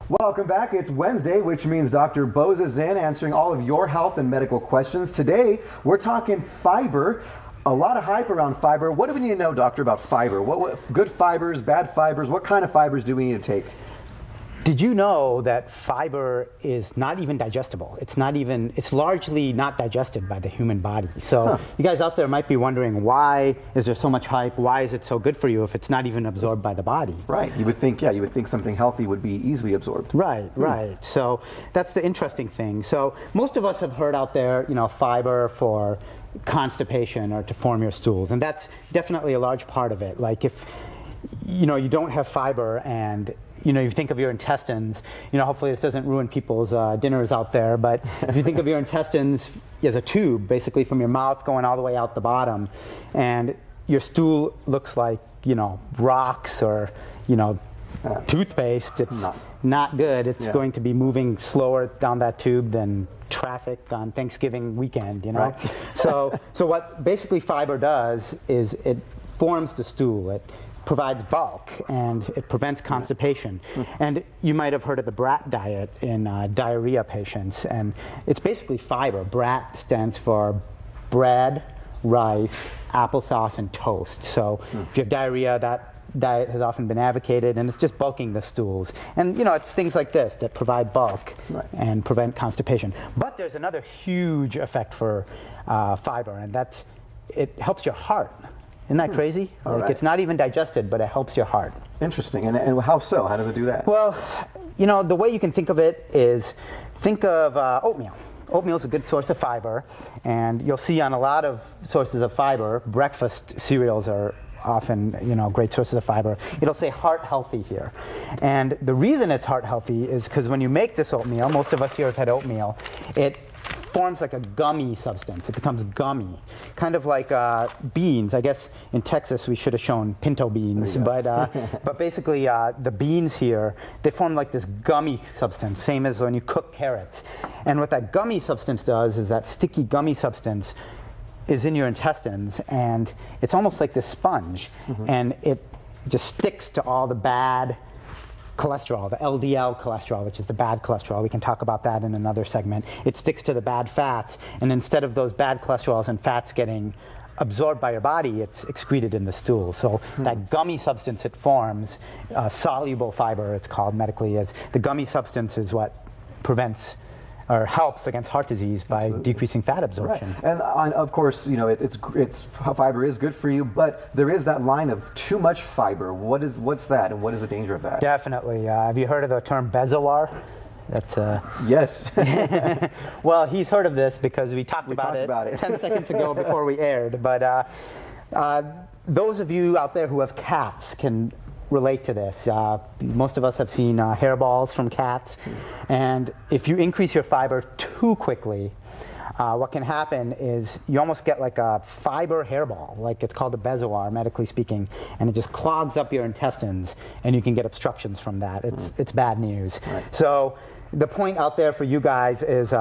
Welcome back. It's Wednesday, which means Dr. Bose is in answering all of your health and medical questions. Today, we're talking fiber. A lot of hype around fiber. What do we need to know, doctor, about fiber? What good fibers, bad fibers? What kind of fibers do we need to take? Did you know that fiber is not even digestible? It's largely not digested by the human body. So you guys out there might be wondering, why is there so much hype? Why is it so good for you if it's not even absorbed by the body? Right. You would think something healthy would be easily absorbed. Right. So that's the interesting thing. So most of us have heard out there, fiber for constipation or to form your stools, and that's definitely a large part of it. Like if you don't have fiber and you think of your intestines, hopefully this doesn't ruin people's dinners out there, but if you think of your intestines as a tube, basically from your mouth going all the way out the bottom, and your stool looks like, rocks or, toothpaste, it's not good. It's going to be moving slower down that tube than traffic on Thanksgiving weekend, Right. So what basically fiber does is it forms the stool. It provides bulk and it prevents constipation. And you might have heard of the BRAT diet in diarrhea patients, and it's basically fiber. BRAT stands for bread, rice, applesauce, and toast. So if you have diarrhea, that diet has often been advocated, and it's just bulking the stools. And it's things like this that provide bulk and prevent constipation. But there's another huge effect for fiber, and that's it helps your heart. Isn't that crazy? It's not even digested, but it helps your heart. Interesting. And how so? How does it do that? Well, the way you can think of it is think of oatmeal. Oatmeal is a good source of fiber, and you'll see on a lot of sources of fiber, breakfast cereals are often, great sources of fiber. It'll say heart healthy here. And the reason it's heart healthy is because when you make this oatmeal, most of us here have had oatmeal, it forms like a gummy substance. It becomes gummy, kind of like beans. I guess in Texas we should have shown pinto beans, but basically the beans here, they form like this gummy substance, same as when you cook carrots. And what that gummy substance does is that sticky gummy substance is in your intestines, and it's almost like this sponge, and it just sticks to all the bad cholesterol, the LDL cholesterol, which is the bad cholesterol. We can talk about that in another segment. It sticks to the bad fats, and instead of those bad cholesterols and fats getting absorbed by your body, it's excreted in the stool. So that gummy substance it forms, soluble fiber it's called medically, is the gummy substance is what prevents or helps against heart disease by decreasing fat absorption. Right. And of course, it's fiber is good for you, but there is that line of too much fiber. What's that, and what is the danger of that? Definitely. Have you heard of the term bezoar? That's yes. Well, he's heard of this because we talked about it 10 seconds ago before we aired. But those of you out there who have cats can relate to this. Most of us have seen hairballs from cats, and if you increase your fiber too quickly, what can happen is you almost get like a fiber hairball, like it's called a bezoar, medically speaking, and it just clogs up your intestines, and you can get obstructions from that. It's bad news. Right. So the point out there for you guys is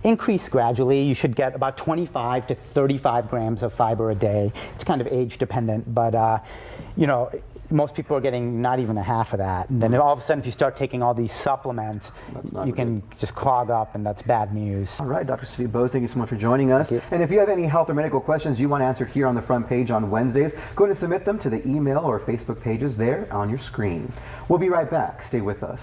increase gradually. You should get about 25 to 35 grams of fiber a day. It's kind of age dependent, but most people are getting not even a half of that. And then all of a sudden, if you start taking all these supplements, you can just clog up, and that's bad news. All right, Dr. Sudip Bose, thank you so much for joining us. And if you have any health or medical questions you want answered here on the front page on Wednesdays, go ahead and submit them to the email or Facebook pages there on your screen. We'll be right back. Stay with us.